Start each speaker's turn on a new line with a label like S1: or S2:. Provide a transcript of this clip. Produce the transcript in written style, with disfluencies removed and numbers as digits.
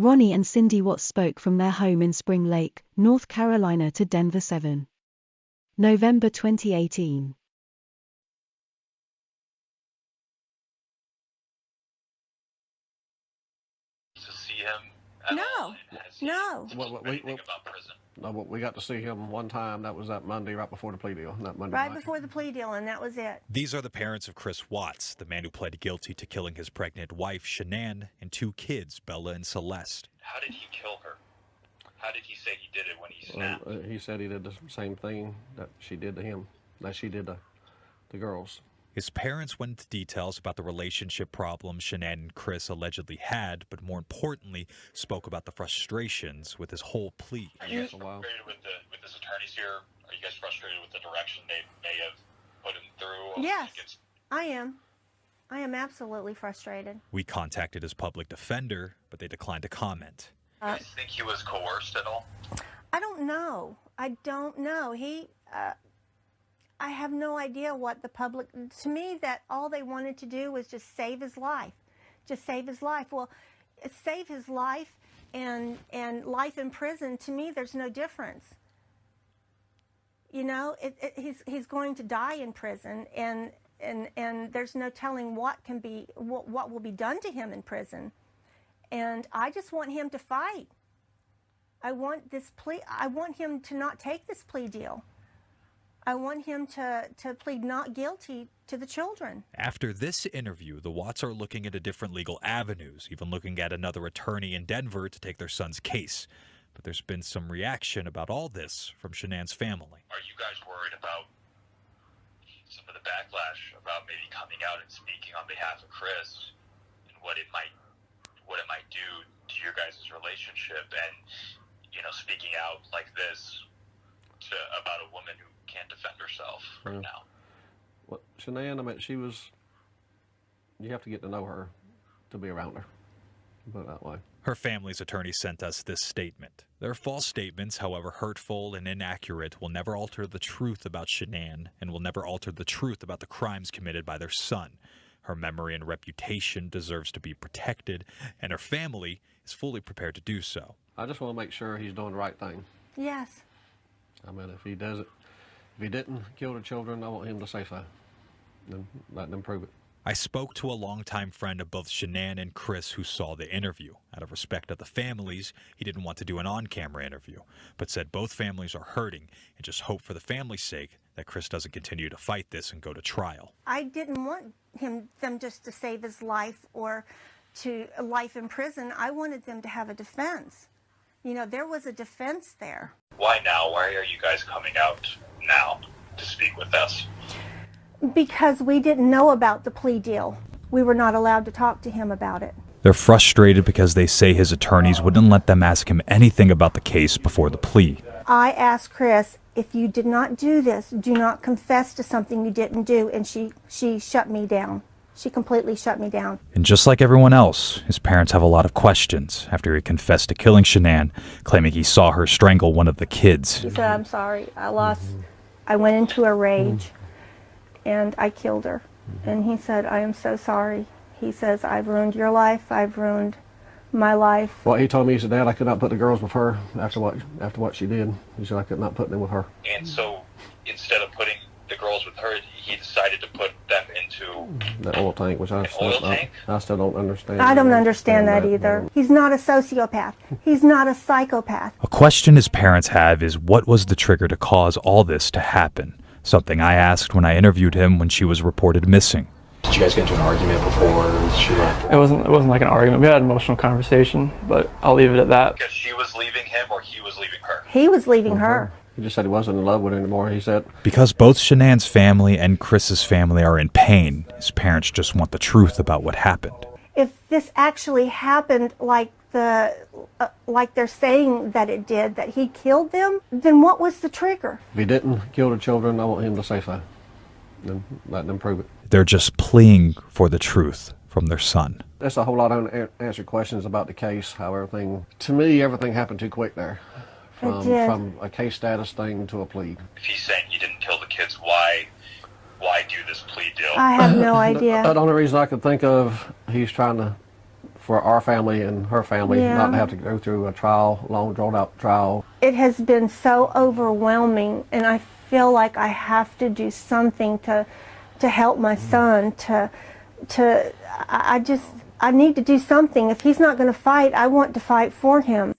S1: Ronnie and Cindy Watts spoke from their home in Spring Lake, North Carolina to Denver7 November 2018.
S2: To see him at all?
S3: No.
S2: Anything about prison?
S4: No, we got to see him one time. That was that Monday right before the plea deal. That Monday
S3: Right
S4: night.
S3: before the plea deal, and that was it.
S5: These are the parents of Chris Watts, the man who pled guilty to killing his pregnant wife, Shanann, and 2 kids, Bella and Celeste.
S2: How did he kill her? How did he say he did it when he snapped?
S4: He said he did the same thing that she did to him, that she did to the girls.
S5: His parents went into details about the relationship problems Shanann and Chris allegedly had, but more importantly, spoke about the frustrations with his whole plea.
S2: Are you guys frustrated with his attorneys here? Are you guys frustrated with the direction they may have put him through?
S3: Yes, I am. I am absolutely frustrated.
S5: We contacted his public defender, but they declined to comment.
S2: Do you guys think he was coerced at all?
S3: I don't know. I don't know. I have no idea what the public, to me, that all they wanted to do was just save his life. Just save his life. Well, save his life and life in prison, to me, there's no difference. You know, he's going to die in prison, and there's no telling what will be done to him in prison. And I just want him to fight. I want him to not take this plea deal. I want him to plead not guilty to the children.
S5: After this interview, the Watts are looking into different legal avenues, even looking at another attorney in Denver to take their son's case. But there's been some reaction about all this from Shanann's family.
S2: Are you guys worried about some of the backlash about maybe coming out and speaking on behalf of Chris and what it might do to your guys' relationship, and, you know, speaking out like this about a woman who can't defend herself right now?
S4: Well, Shanann, I mean, you have to get to know her to be around her. Put it that way.
S5: Her family's attorney sent us this statement. Their false statements, however hurtful and inaccurate, will never alter the truth about Shanann and will never alter the truth about the crimes committed by their son. Her memory and reputation deserves to be protected, and her family is fully prepared to do so.
S4: I just want to make sure he's doing the right thing.
S3: Yes.
S4: I mean, if he didn't kill the children, I want him to say so. And let them prove it.
S5: I spoke to a longtime friend of both Shanann and Chris who saw the interview. Out of respect of the families, he didn't want to do an on-camera interview, but said both families are hurting and just hope for the family's sake that Chris doesn't continue to fight this and go to trial.
S3: I didn't want them just to save his life or to life in prison. I wanted them to have a defense. You know, there was a defense there.
S2: Why now? Why are you guys coming out now to speak with us?
S3: Because we didn't know about the plea deal. We were not allowed to talk to him about it.
S5: They're frustrated because they say his attorneys wouldn't let them ask him anything about the case before the plea.
S3: I asked Chris, if you did not do this, do not confess to something you didn't do, and she shut me down. She completely shut me down.
S5: And just like everyone else, his parents have a lot of questions after he confessed to killing Shanann, claiming he saw her strangle one of the kids.
S3: He said, I'm sorry, I went into a rage and I killed her. And he said, I am so sorry. He says, I've ruined your life, I've ruined my life.
S4: Well, he told me, he said, Dad, I could not put the girls with her after what she did. He said I could not put them with her.
S2: And so instead of putting the girls with her, he decided to put them into
S4: the oil tank, which I still don't understand.
S3: I don't understand that either. He's not a sociopath. He's not a psychopath.
S5: A question his parents have is, what was the trigger to cause all this to happen? Something I asked when I interviewed him when she was reported missing.
S2: Did you guys get into an argument before she left?
S6: It wasn't like an argument. We had an emotional conversation, but I'll leave it at that.
S2: Because she was leaving him or he was leaving her?
S3: He was leaving her.
S4: He just said he wasn't in love with her anymore, he said.
S5: Because both Shanann's family and Chris's family are in pain, his parents just want the truth about what happened.
S3: If this actually happened like they're saying that it did, that he killed them, then what was the trigger?
S4: If he didn't kill the children, I want him to say so. And let them prove it.
S5: They're just pleading for the truth from their son.
S4: There's a whole lot of unanswered questions about the case, how everything happened too quick there. From a case status thing to a plea.
S2: If he's saying he didn't kill the kids, why do this plea deal?
S3: I have no idea.
S4: The only reason I could think of, he's trying to for our family and her family not to have to go through a trial, long drawn out trial.
S3: It has been so overwhelming, and I feel like I have to do something to help my son. I need to do something. If he's not going to fight, I want to fight for him.